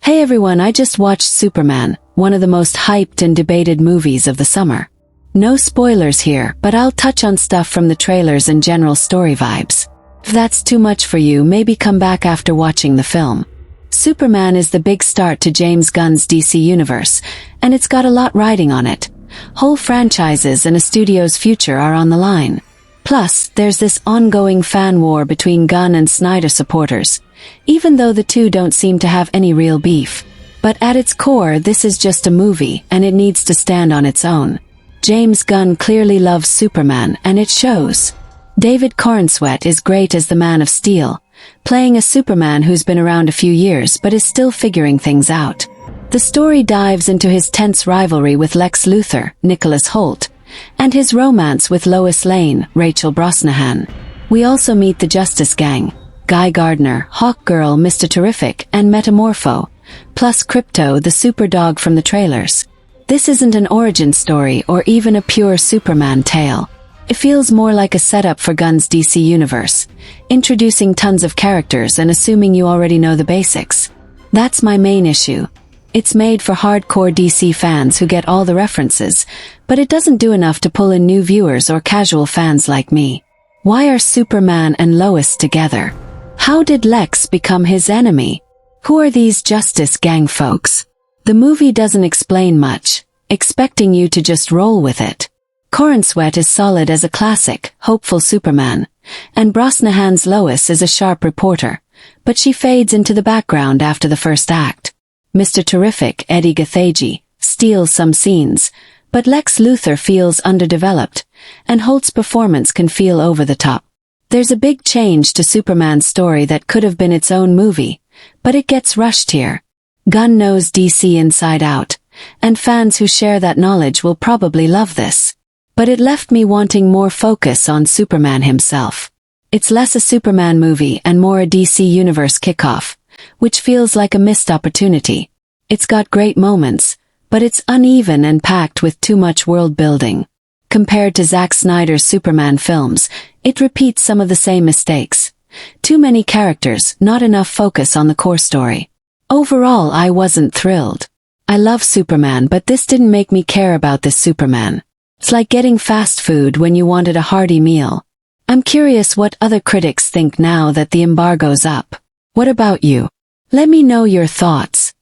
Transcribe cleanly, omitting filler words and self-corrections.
Hey everyone, I just watched Superman, one of the most hyped and debated movies of the summer. No spoilers here, but I'll touch on stuff from the trailers and general story vibes. If that's too much for you, maybe come back after watching the film. Superman is the big start to James Gunn's DC universe, and it's got a lot riding on it. Whole franchises and a studio's future are on the line. Plus, there's this ongoing fan war between Gunn and Snyder supporters, even though the two don't seem to have any real beef. But at its core, this is just a movie, and it needs to stand on its own. James Gunn clearly loves Superman, and it shows. David Corenswet is great as the Man of Steel, playing a Superman who's been around a few years but is still figuring things out. The story dives into his tense rivalry with Lex Luthor, Nicholas Hoult, and his romance with Lois Lane, Rachel Brosnahan. We also meet the Justice Gang, Guy Gardner, Hawkgirl, Mr. Terrific, and Metamorpho, plus Krypto, the super dog from the trailers. This isn't an origin story or even a pure Superman tale. It feels more like a setup for Gunn's DC universe, introducing tons of characters and assuming you already know the basics. That's my main issue. It's made for hardcore DC fans who get all the references, but it doesn't do enough to pull in new viewers or casual fans like me. Why are Superman and Lois together? How did Lex become his enemy? Who are these Justice Gang folks? The movie doesn't explain much, expecting you to just roll with it. Corenswet is solid as a classic, hopeful Superman, and Brosnahan's Lois is a sharp reporter, but she fades into the background after the first act. Mr. Terrific, Eddie Gathegi, steals some scenes, but Lex Luthor feels underdeveloped, and Holt's performance can feel over the top. There's a big change to Superman's story that could have been its own movie, but it gets rushed here. Gunn knows DC inside out, and fans who share that knowledge will probably love this. But it left me wanting more focus on Superman himself. It's less a Superman movie and more a DC Universe kickoff, which feels like a missed opportunity. It's got great moments, but it's uneven and packed with too much world building. Compared to Zack Snyder's Superman films, it repeats some of the same mistakes. Too many characters, not enough focus on the core story. Overall, I wasn't thrilled. I love Superman, but this didn't make me care about this Superman. It's like getting fast food when you wanted a hearty meal. I'm curious what other critics think now that the embargo's up. What about you? Let me know your thoughts.